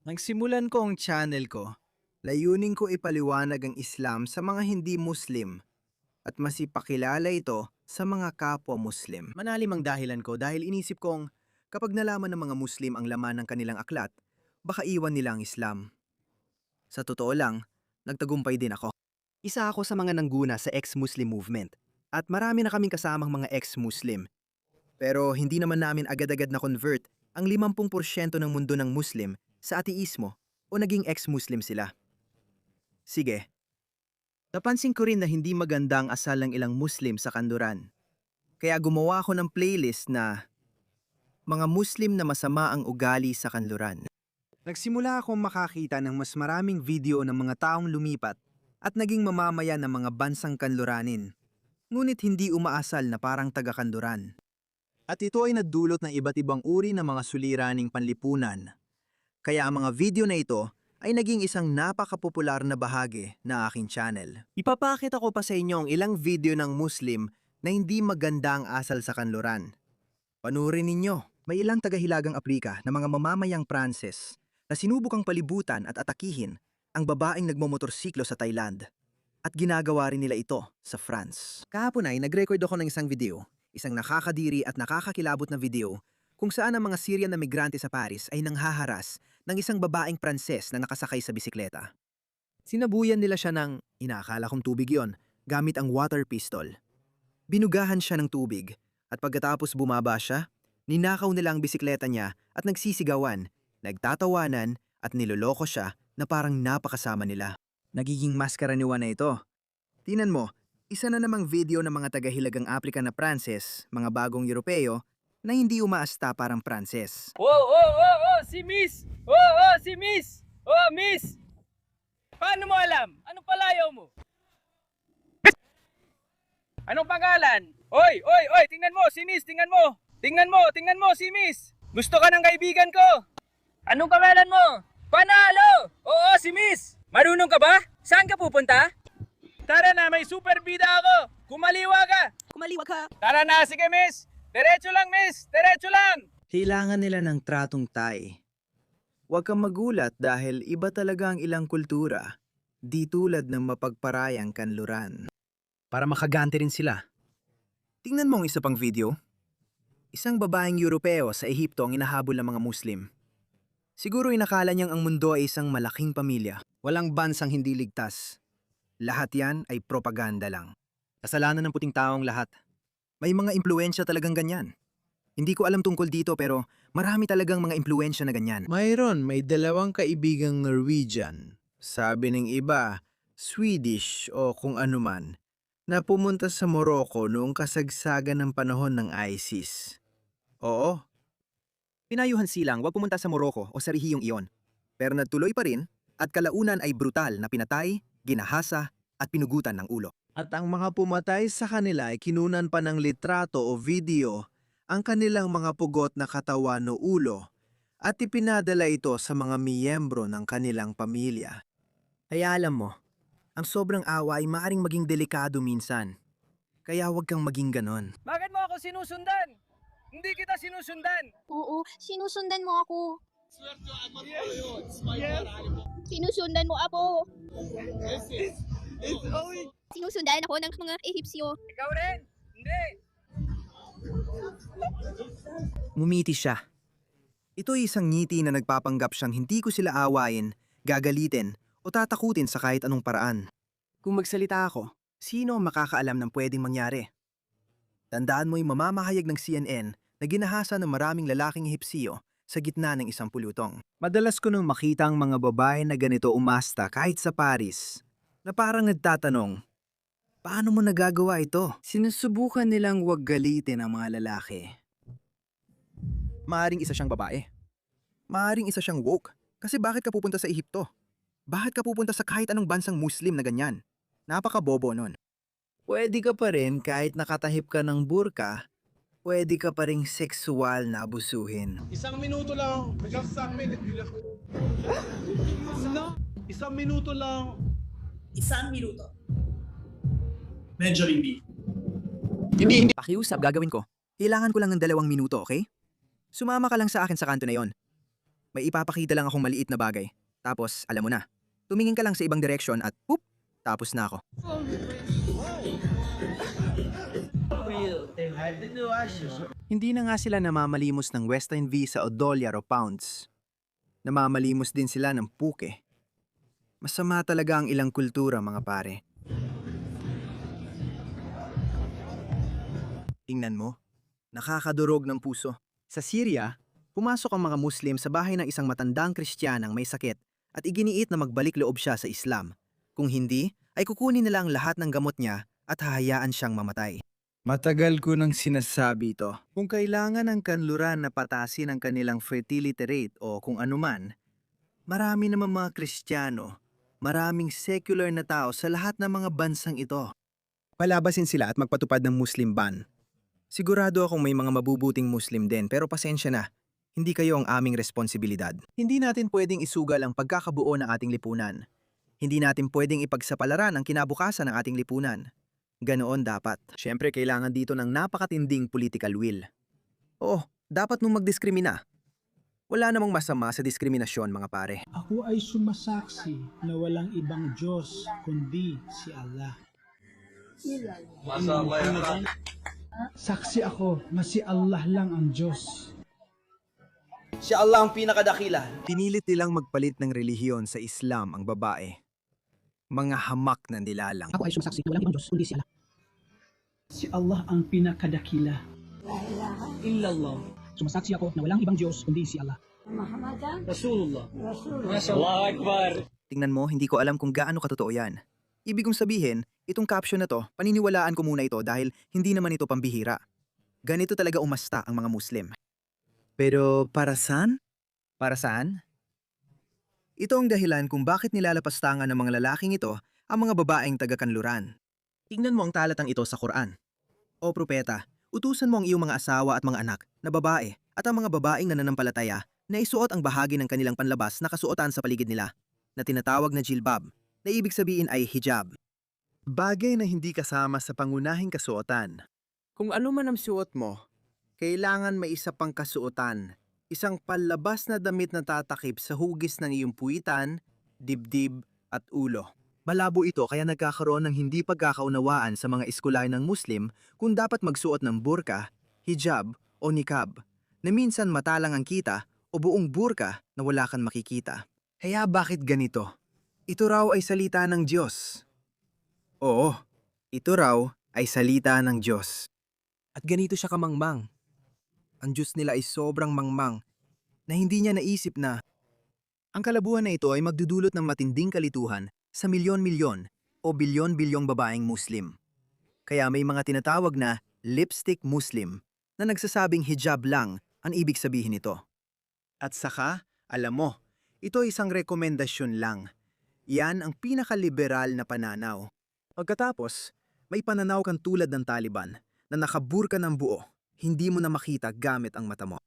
Nagsimulan ko ang channel ko. Layunin ko ipaliwanag ang Islam sa mga hindi Muslim at mas ipakilala ito sa mga kapwa-Muslim. Manalim ang dahilan ko dahil inisip kong kapag nalaman ng mga Muslim ang laman ng kanilang aklat, baka iwan nila ang Islam. Sa totoo lang, nagtagumpay din ako. Isa ako sa mga nangguna sa ex-Muslim movement at marami na kaming kasamang mga ex-Muslim. Pero hindi naman namin agad-agad na-convert ang 50% ng mundo ng Muslim sa ateismo o naging ex-Muslim sila. Sige, napansin ko rin na hindi maganda ang asal ng ilang Muslim sa kanluran. Kaya gumawa ako ng playlist na mga Muslim na masama ang ugali sa kanluran. Nagsimula akong makakita ng mas maraming video ng mga taong lumipat at naging mamamayan ng mga bansang kanluranin. Ngunit hindi umaasal na parang taga-kanluran. At ito ay nagdulot ng iba't ibang uri ng mga suliraning panlipunan. Kaya ang mga video na ito ay naging isang napakapopular na bahagi na aking channel. Ipapakita ko pa sa inyo ang ilang video ng Muslim na hindi maganda ang asal sa kanluran. Panurin ninyo, may ilang tagahilagang Aprika na mga mamamayang Pranses na sinubukang palibutan at atakihin ang babaeng nagmomotorsiklo sa Thailand. At ginagawa rin nila ito sa France. Kahapon ay nag-record ako ng isang video, isang nakakadiri at nakakakilabot na video kung saan ang mga Syrian na migrante sa Paris ay nanghaharas ng isang babaeng Pranses na nakasakay sa bisikleta. Sinabuyan nila siya ng, inaakala kong tubig yon, gamit ang water pistol. Binugahan siya ng tubig at pagkatapos bumaba siya, ninakaw nila ang bisikleta niya at nagsisigawan, nagtatawanan at niloloko siya na parang napakasama nila. Nagiging mas karaniwan na ito. Tinan mo, isa na namang video ng mga tagahilagang African na Pranses, mga bagong Europeo, na hindi umaasta parang Pranses. Si Miss! Oh, si Miss! Oh, Miss! Paano mo alam? Anong palayaw mo? Anong pangalan? Oy, tingnan mo, si Miss, tingnan mo! Tingnan mo, si Miss! Gusto ka ng kaibigan ko? Anong pangalan mo? Panalo! Oo, si Miss! Marunong ka ba? Saan ka pupunta? Tara na, may super bida ako! Kumaliwa ka! Tara na, sige Miss! Diretso lang, Miss! Diretso lang! Kailangan nila ng tratong Thai. Huwag kang magulat dahil iba talaga ang ilang kultura, di tulad ng mapagparayang kanluran. Para makaganti rin sila. Tingnan mo ang isa pang video. Isang babaeng Europeo sa Ehipto ang inahabol ng mga Muslim. Siguro inakala niyang ang mundo ay isang malaking pamilya. Walang bansang hindi ligtas. Lahat yan ay propaganda lang. Kasalanan ng puting taong lahat. May mga impluensya talagang ganyan. Hindi ko alam tungkol dito pero marami talagang mga impluensya na ganyan. Mayroon, may dalawang kaibigang Norwegian. Sabi ng iba, Swedish o kung anuman, na pumunta sa Morocco noong kasagsagan ng panahon ng ISIS. Oo. Pinayuhan silang wag pumunta sa Morocco o sa rehiyong iyon. Pero nagtuloy pa rin at kalaunan ay brutal na pinatay, ginahasa at pinugutan ng ulo. At ang mga pumatay sa kanila ay kinunan pa ng litrato o video ang kanilang mga pugot na katawan o ulo at ipinadala ito sa mga miyembro ng kanilang pamilya. Kaya alam mo, ang sobrang awa ay maaring maging delikado minsan. Kaya huwag kang maging ganon. Bakit mo ako sinusundan? Hindi kita sinusundan! Oo, sinusundan mo ako. Sinusundan mo ako. Sinusundan ako ng mga Ehipsyo. Ikaw rin? Hindi! Ngumiti siya. Ito ay isang ngiti na nagpapanggap siyang hindi ko sila awayin, gagalitin o tatakutin sa kahit anong paraan. Kung magsalita ako, sino ang makakaalam ng pwedeng mangyari? Tandaan mo yung mamamahayag ng CNN na ginahasa ng maraming lalaking Ehipsyo sa gitna ng isang pulutong. Madalas ko nung makita ang mga babae na ganito umasta kahit sa Paris, na parang nagtatanong, paano mo nagagawa ito? Sinusubukan nilang wag galitin ang mga lalaki. Maaring isa siyang babae. Maaring isa siyang woke. Kasi bakit ka pupunta sa Ehipto? Bakit ka pupunta sa kahit anong bansang Muslim na ganyan? Napaka-bobo nun. Pwede ka pa rin kahit nakatahip ka ng burka, pwede ka pa rin sexual na abusuhin. Isang minuto lang. Isang minuto lang. Isang minuto. Medyo hindi. Pakiusap, gagawin ko. Kailangan ko lang ng 2 minuto, okay? Sumama ka lang sa akin sa kanto na yon. May ipapakita lang akong maliit na bagay. Tapos, alam mo na. Tumingin ka lang sa ibang direksyon at poop! Tapos na ako. Hindi na nga sila namamalimos ng Western visa o dolyar o pounds. Namamalimos din sila ng puke. Masama talaga ang ilang kultura, mga pare. Tingnan mo, nakakadurog ng puso. Sa Syria, pumasok ang mga Muslim sa bahay ng isang matandang Kristiyanang may sakit at iginiit na magbalik loob siya sa Islam. Kung hindi, ay kukunin nila ang lahat ng gamot niya at hahayaan siyang mamatay. Matagal ko nang sinasabi ito. Kung kailangan ng kanluran na patasin ang kanilang fertility rate o kung anuman, marami naman mga Kristiyano, maraming secular na tao sa lahat ng mga bansang ito. Palabasin sila at magpatupad ng Muslim ban. Sigurado akong may mga mabubuting Muslim din pero pasensya na, hindi kayo ang aming responsibilidad. Hindi natin pwedeng isugal ang pagkakabuo ng ating lipunan. Hindi natin pwedeng ipagsapalaran ang kinabukasan ng ating lipunan. Ganoon dapat. Siyempre kailangan dito ng napakatinding political will. Oo, dapat mong magdiskrimina. Wala namang masama sa diskriminasyon, mga pare. Ako ay sumasaksi na walang ibang Diyos kundi si Allah. Saksi ako na si Allah lang ang Diyos. Si Allah ang pinakadakila. Pinilit nilang magpalit ng relihiyon sa Islam ang babae. Mga hamak na nilalang. Ako ay sumasaksi na walang ibang Diyos kundi si Allah. Si Allah ang pinakadakila. Illallah. Sumasaksi ako na walang ibang Diyos kundi si Allah. Rasulullah. Allahu Akbar. Tingnan mo, hindi ko alam kung gaano katotoo yan. Ibig kong sabihin, itong caption na to, paniniwalaan ko muna ito dahil hindi naman ito pambihira. Ganito talaga umasta ang mga Muslim. Pero para saan? Para saan? Ito ang dahilan kung bakit nilalapastangan ng mga lalaking ito ang mga babaeng taga-kanluran. Tingnan mo ang talatang ito sa Quran. O propeta, utusan mo ang iyong mga asawa at mga anak na babae at ang mga babaeng nananampalataya na isuot ang bahagi ng kanilang panlabas na kasuotan sa paligid nila, na tinatawag na jilbab, na ibig sabihin ay hijab. Bagay na hindi kasama sa pangunahing kasuotan. Kung ano man ang suot mo, kailangan may isa pang kasuotan, isang panlabas na damit na tatakip sa hugis ng iyong puwitan, dibdib at ulo. Malabo ito kaya nagkakaroon ng hindi pagkakaunawaan sa mga eskular ng Muslim kung dapat magsuot ng burka, hijab o niqab, na minsan mata lang ang kita o buong burka na wala kang makikita. Kaya bakit ganito? Ito raw ay salita ng Diyos. Oo, ito raw ay salita ng Diyos. At ganito siya kamangmang. Ang Diyos nila ay sobrang mangmang na hindi niya naisip na ang kalabuhan na ito ay magdudulot ng matinding kalituhan sa milyon-milyon o bilyon-bilyong babaeng Muslim. Kaya may mga tinatawag na lipstick Muslim na nagsasabing hijab lang ang ibig sabihin nito. At saka, alam mo, ito ay isang rekomendasyon lang. Yan ang pinakaliberal na pananaw. Pagkatapos, may pananaw kang tulad ng Taliban na nakaburka ng buo, hindi mo na makita gamit ang mata mo.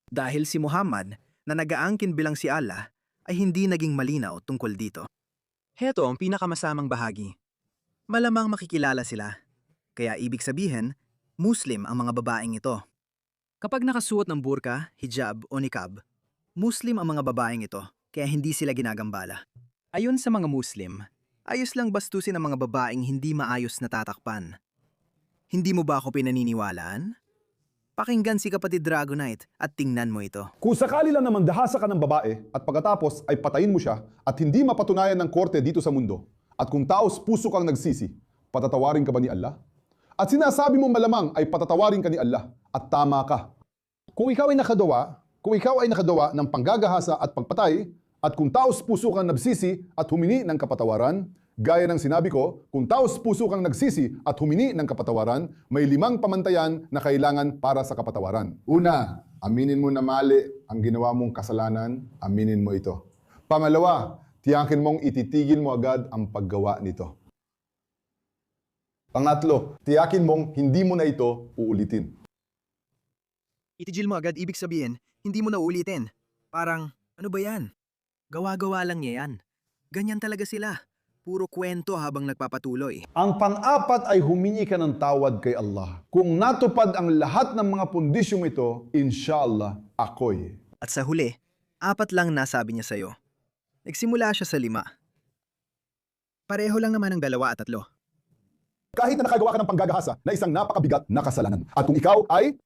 Dahil si Muhammad, na nagaangkin bilang si Allah, ay hindi naging malinaw tungkol dito. Heto ang pinakamasamang bahagi. Malamang makikilala sila. Kaya ibig sabihin, Muslim ang mga babaeng ito. Kapag nakasuot ng burka, hijab o niqab, Muslim ang mga babaeng ito, kaya hindi sila ginagambala. Ayon sa mga Muslim, ayos lang bastusin ang mga babaeng hindi maayos na tatakpan. Hindi mo ba ako pinaniniwalaan? Pakinggan si kapatid Dragonite at tingnan mo ito. Kung sakali lang namang dahasa ka ng babae at pagkatapos ay patayin mo siya at hindi mapatunayan ng korte dito sa mundo, at kung taos puso kang nagsisi, patatawarin ka ba ni Allah? At sinasabi mo malamang ay patatawarin ka ni Allah at tama ka. Kung ikaw ay nakagawa ng panggagahasa at pagpatay, at kung taos puso kang nagsisi at humini ng kapatawaran, gaya ng sinabi ko, kung taos puso kang nagsisi at humini ng kapatawaran, may 5 pamantayan na kailangan para sa kapatawaran. Una, aminin mo na mali ang ginawa mong kasalanan, aminin mo ito. Pangalawa, tiyakin mong ititigil mo agad ang paggawa nito. Pangatlo, tiyakin mong hindi mo na ito uulitin. Itigil mo agad ibig sabihin, hindi mo na uulitin. Parang, ano ba yan? Gawa-gawa lang niya yan. Ganyan talaga sila. Puro kwento habang nagpapatuloy. Ang pang-apat ay humingi ka ng tawad kay Allah. Kung natupad ang lahat ng mga pundisyong ito, inshallah, ako'y. At sa huli, 4 lang nasabi niya sa'yo. Nagsimula siya sa 5. Pareho lang naman ang 2 at 3. Kahit na nakagawa ka ng panggagahasa na isang napakabigat na kasalanan. At kung ikaw ay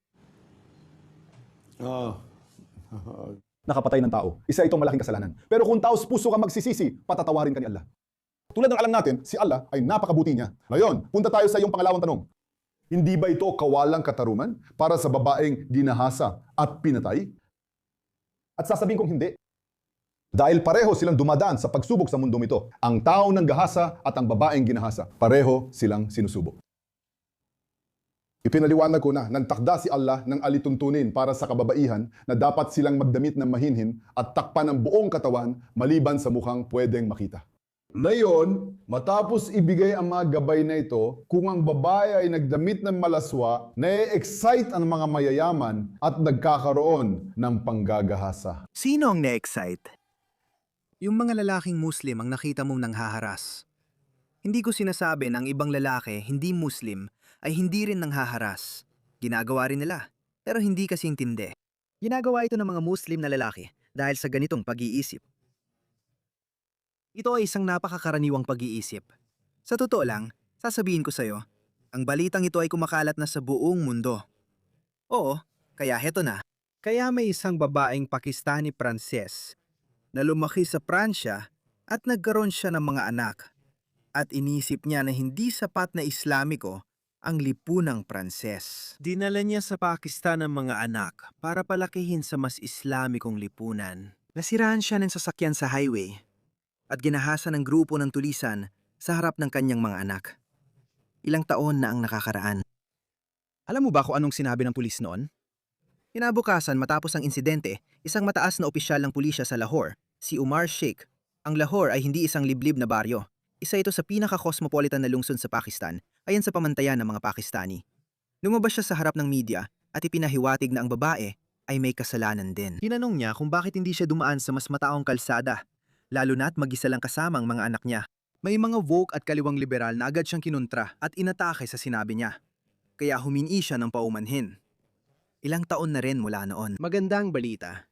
nakapatay ng tao, isa itong malaking kasalanan. Pero kung taos puso ka magsisisi, patatawarin ka ni Allah. Tulad ng alam natin, si Allah ay napakabuti niya. Ngayon, punta tayo sa iyong pangalawang tanong. Hindi ba ito kawalang katarungan para sa babaeng ginahasa at pinatay? At sasabihin kong hindi. Dahil pareho silang dumadaan sa pagsubok sa mundong ito. Ang taong nanggahasa at ang babaeng ginahasa, pareho silang sinusubok. Ipinaliwanag ko na nagtakda si Allah ng alituntunin para sa kababaihan na dapat silang magdamit ng mahinhin at takpan ng buong katawan maliban sa mukhang pwedeng makita. Ngayon, matapos ibigay ang mga gabay na ito, kung ang babae ay nagdamit ng malaswa, na-excite ang mga mayayaman at nagkakaroon ng panggagahasa. Sino ang na-excite? Yung mga lalaking Muslim ang nakita mong nanghaharas. Hindi ko sinasabi na ang ibang lalaki, hindi Muslim, ay hindi rin nanghaharas. Ginagawa rin nila, pero hindi kasi intindi. Ginagawa ito ng mga Muslim na lalaki dahil sa ganitong pag-iisip. Ito ay isang napakakaraniwang pag-iisip. Sa totoo lang, sasabihin ko sa'yo, ang balitang ito ay kumakalat na sa buong mundo. Oo, kaya heto na. Kaya may isang babaeng Pakistani-Pranses na lumaki sa Pransya at nagkaroon siya ng mga anak. At inisip niya na hindi sapat na Islamiko ang lipunang Pranses. Dinala niya sa Pakistan ang mga anak para palakihin sa mas Islamikong lipunan. Nasiraan siya ng sasakyan sa highway at ginahasa ng grupo ng tulisan sa harap ng kanyang mga anak. Ilang taon na ang nakakaraan. Alam mo ba kung anong sinabi ng pulis noon? Kinabukasan matapos ang insidente, isang mataas na opisyal ng pulisya sa Lahore, si Umar Sheikh. Ang Lahore ay hindi isang liblib na baryo. Isa ito sa pinaka-cosmopolitan na lungsod sa Pakistan, ayon sa pamantayan ng mga Pakistani. Lumabas siya sa harap ng media at ipinahiwatig na ang babae ay may kasalanan din. Tinanong niya kung bakit hindi siya dumaan sa mas mataong kalsada, lalo na't mag-isa lang kasama ang mga anak niya. May mga woke at kaliwang liberal na agad siyang kinontra at inatake sa sinabi niya. Kaya humingi siya ng paumanhin. Ilang taon na rin mula noon. Magandang balita.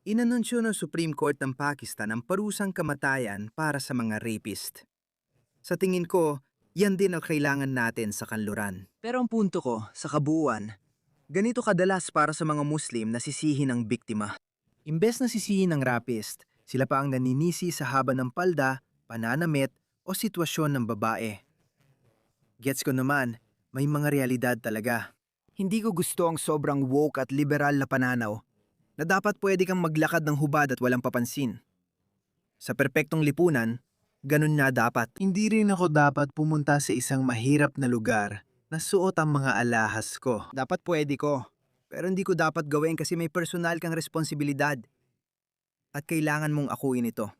Inanunsyo ng Supreme Court ng Pakistan ang parusang kamatayan para sa mga rapist. Sa tingin ko, yan din ang kailangan natin sa kanluran. Pero ang punto ko, sa kabuuan, ganito kadalas para sa mga Muslim na sisihin ang biktima. Imbes na sisihin ang rapist, sila pa ang naninisi sa haba ng palda, pananamit o sitwasyon ng babae. Gets ko naman, may mga realidad talaga. Hindi ko gusto ang sobrang woke at liberal na pananaw na dapat pwede kang maglakad ng hubad at walang papansin. Sa perpektong lipunan, ganun na dapat. Hindi rin ako dapat pumunta sa isang mahirap na lugar na suot ang mga alahas ko. Dapat pwede ko, pero hindi ko dapat gawin kasi may personal kang responsibilidad. At kailangan mong akuin ito.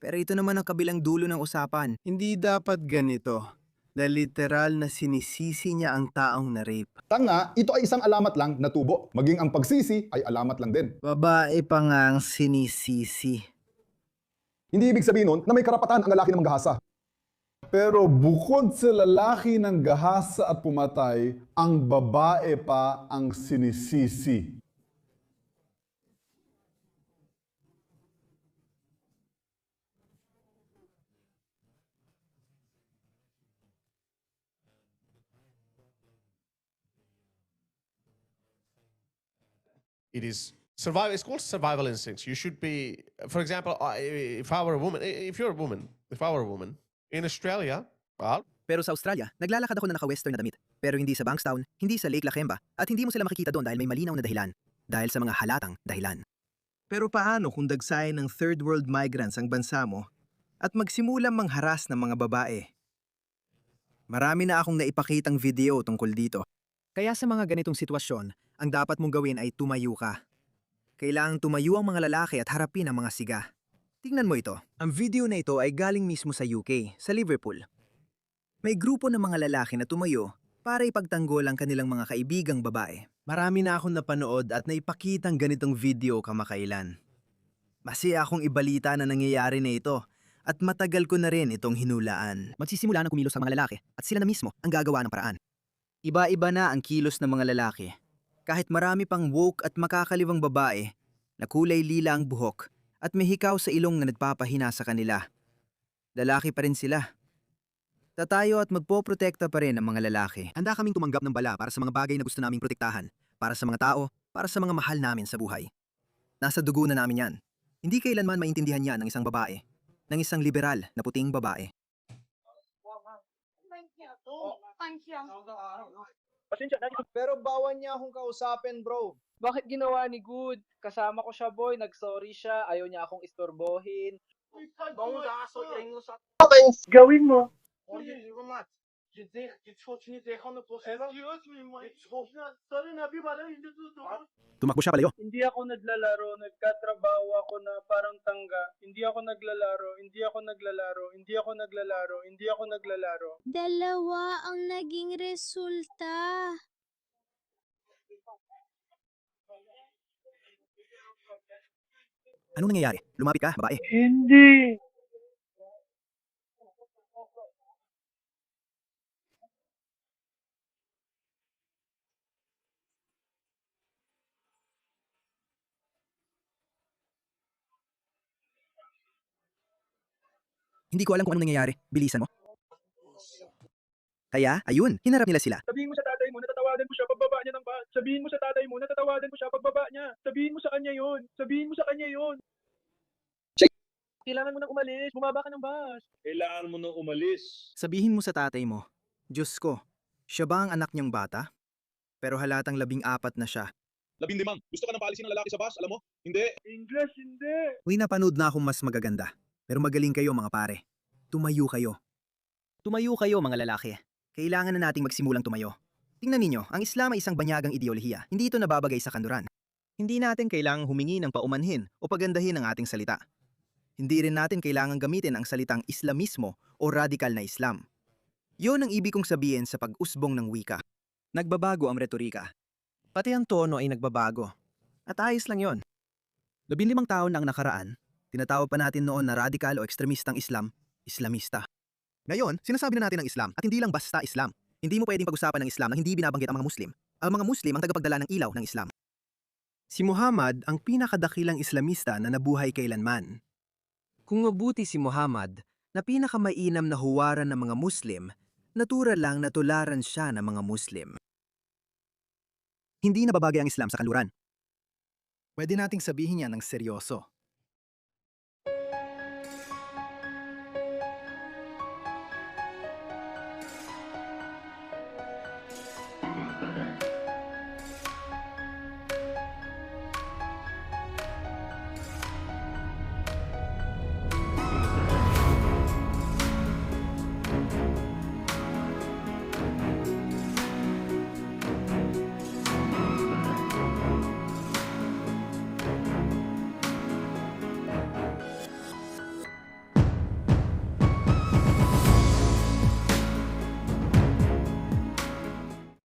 Pero ito naman ang kabilang dulo ng usapan. Hindi dapat ganito. Na literal na sinisisi niya ang taong na-rape. Tanga, ito ay isang alamat lang na tubo. Maging ang pagsisi ay alamat lang din. Babae pa nga ang sinisisi. Hindi ibig sabihin nun na may karapatan ang lalaki ng manggahasa. Pero bukod sa lalaki ng gahasa at pumatay, ang babae pa ang sinisisi. It is survival. It's called survival instincts. You should be, for example, if I were a woman, if you're a woman, if I were a woman in Australia, well, Pero sa Australia, naglalakad ako na naka-western na damit. Pero hindi sa Bankstown, hindi sa Lake Lakemba, at hindi mo sila makikita doon dahil may malinaw na dahilan. Dahil sa mga halatang dahilan. Pero paano kung dagsayan ng third world migrants ang bansa mo at magsimulang mangharas ng mga babae? Marami na akong naipakitang video tungkol dito. Kaya sa mga ganitong sitwasyon, ang dapat mong gawin ay tumayo ka. Kailangang tumayo ang mga lalaki at harapin ang mga siga. Tingnan mo ito. Ang video na ito ay galing mismo sa UK, sa Liverpool. May grupo ng mga lalaki na tumayo para ipagtanggol ang kanilang mga kaibigang babae. Marami na akong napanood at naipakitang ganitong video kamakailan. Masaya akong ibalita na nangyayari na ito at matagal ko na rin itong hinulaan. Magsisimula na kumilos ang mga lalaki at sila na mismo ang gagawa ng paraan. Iba-iba na ang kilos ng mga lalaki. Kahit marami pang woke at makakaliwang babae, Nakulay lila ang buhok at may hikaw sa ilong na nagpapahina sa kanila. Lalaki pa rin sila. Tatayo at magpoprotekta pa rin ang mga lalaki. Handa kaming tumanggap ng bala para sa mga bagay na gusto naming protektahan, para sa mga tao, para sa mga mahal namin sa buhay. Nasa dugo na namin yan. Hindi kailanman maintindihan yan ng isang babae, ng isang liberal na puting babae. Pasensya na. Pero bawal niya akong kausapin, bro. Bakit ginawa ni Good? Kasama ko siya, boy. Nag-sorry siya. Ayaw niya akong istorbohin. Gawin mo. Tumakbo siya palayo. Hindi ako naglalaro. Nagkatrabaho ako na parang tangga. Hindi ako naglalaro. Hindi ako naglalaro. Hindi ako naglalaro. Hindi ako naglalaro. Dalawa ang naging resulta. Anong nangyayari? Lumapit ka, babae. Hindi. Hindi ko alam kung anong nangyayari. Bilisan mo. Kaya, ayun, hinarap nila sila. Sabihin mo sa tatay mo, natatawagan mo siya pagbaba niya ng bus. Sabihin mo sa tatay mo, natatawagan mo siya pagbaba niya. Sabihin mo sa kanya yun. Sabihin mo sa kanya yun. Kailangan mo nang umalis. Bumaba ka ng bus. Kailangan mo nang umalis. Sabihin mo sa tatay mo, Diyos ko, siya ba ang anak niyang bata? Pero halatang 14 na siya. 15. Gusto ka ng paalisin ng lalaki sa bus, alam mo? Hindi. English, hindi. Uy, napanood na akong mas magaganda. Pero magaling kayo mga pare. Tumayo kayo. Tumayo kayo mga lalaki. Kailangan na nating magsimulang tumayo. Tingnan ninyo, ang Islam ay isang banyagang ideolohiya. Hindi ito nababagay sa kanluran. Hindi natin kailangang humingi ng paumanhin o pagandahin ang ating salita. Hindi rin natin kailangang gamitin ang salitang Islamismo o radikal na Islam. Yon ang ibig kong sabihin sa pag-usbong ng wika. Nagbabago ang retorika. Pati ang tono ay nagbabago. At ayos lang yon. 15 taon na ang nakaraan, tinatawag pa natin noon na radikal o ekstremistang Islam, Islamista. Ngayon, sinasabi na natin ang Islam at hindi lang basta Islam. Hindi mo pwedeng pag-usapan ng Islam nang hindi binabanggit ang mga Muslim. Ang mga Muslim ang tagapagdala ng ilaw ng Islam. Si Muhammad ang pinakadakilang Islamista na nabuhay kailanman. Kung mabuti si Muhammad na pinakamainam na huwaran ng mga Muslim, natural lang na tularan siya ng mga Muslim. Hindi nababagay ang Islam sa kanluran. Pwede nating sabihin yan ng seryoso.